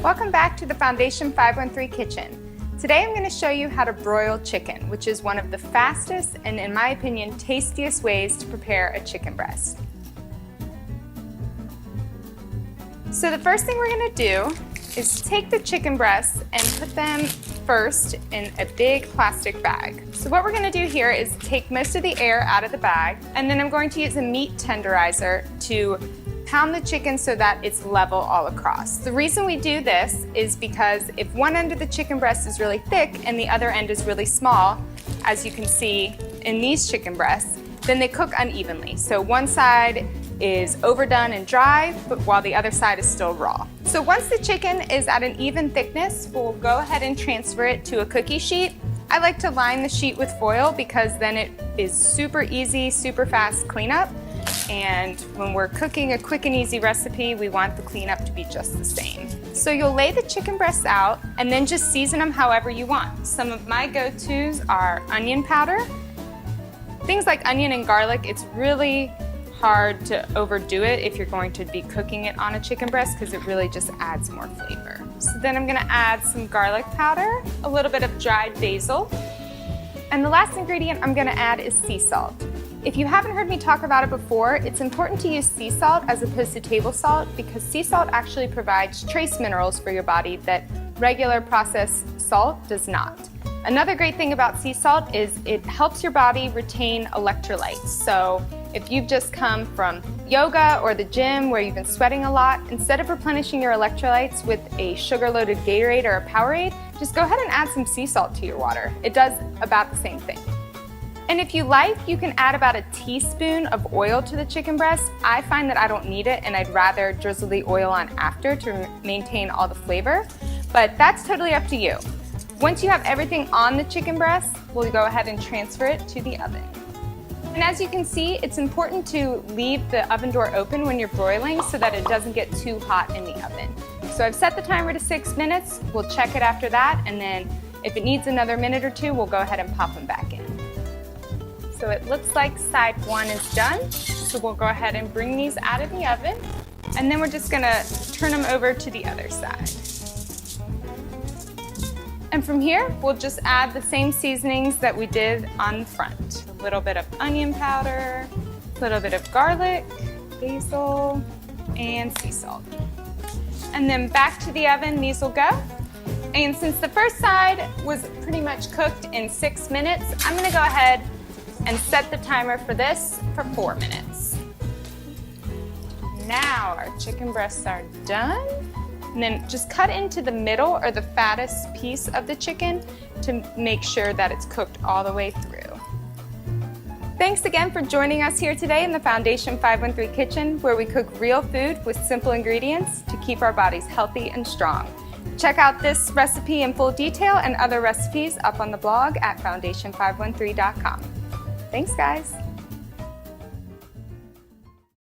Welcome back to the Foundation 513 kitchen. Today I'm going to show you how to broil chicken, which is one of the fastest and, in my opinion, tastiest ways to prepare a chicken breast. So the first thing we're going to do is take the chicken breasts and put them first in a big plastic bag. So what we're going to do here is take most of the air out of the bag, and then I'm going to use a meat tenderizer to pound the chicken so that it's level all across. The reason we do this is because if one end of the chicken breast is really thick and the other end is really small, as you can see in these chicken breasts, then they cook unevenly. So one side is overdone and dry, but while the other side is still raw. So once the chicken is at an even thickness, we'll go ahead and transfer it to a cookie sheet. I like to line the sheet with foil because then it is super easy, super fast cleanup. And when we're cooking a quick and easy recipe, we want the cleanup to be just the same. So you'll lay the chicken breasts out and then just season them however you want. Some of my go-tos are onion powder. Things like onion and garlic, it's really hard to overdo it if you're going to be cooking it on a chicken breast because it really just adds more flavor. So then I'm gonna add some garlic powder, a little bit of dried basil, and the last ingredient I'm gonna add is sea salt. If you haven't heard me talk about it before, it's important to use sea salt as opposed to table salt because sea salt actually provides trace minerals for your body that regular processed salt does not. Another great thing about sea salt is it helps your body retain electrolytes. So if you've just come from yoga or the gym where you've been sweating a lot, instead of replenishing your electrolytes with a sugar-loaded Gatorade or a Powerade, just go ahead and add some sea salt to your water. It does about the same thing. And if you like, you can add about a teaspoon of oil to the chicken breast. I find that I don't need it and I'd rather drizzle the oil on after to maintain all the flavor, but that's totally up to you. Once you have everything on the chicken breast, we'll go ahead and transfer it to the oven. And as you can see, it's important to leave the oven door open when you're broiling so that it doesn't get too hot in the oven. So I've set the timer to 6 minutes. We'll check it after that, and then if it needs another minute or two, we'll go ahead and pop them back in. So it looks like side one is done. So we'll go ahead and bring these out of the oven, and then we're just gonna turn them over to the other side. And from here, we'll just add the same seasonings that we did on the front. A little bit of onion powder, a little bit of garlic, basil, and sea salt. And then back to the oven, these will go. And since the first side was pretty much cooked in 6 minutes, I'm gonna go ahead and set the timer for this for 4 minutes. Now our chicken breasts are done. And then just cut into the middle or the fattest piece of the chicken to make sure that it's cooked all the way through. Thanks again for joining us here today in the Foundation 513 kitchen, where we cook real food with simple ingredients to keep our bodies healthy and strong. Check out this recipe in full detail and other recipes up on the blog at foundation513.com. Thanks, guys.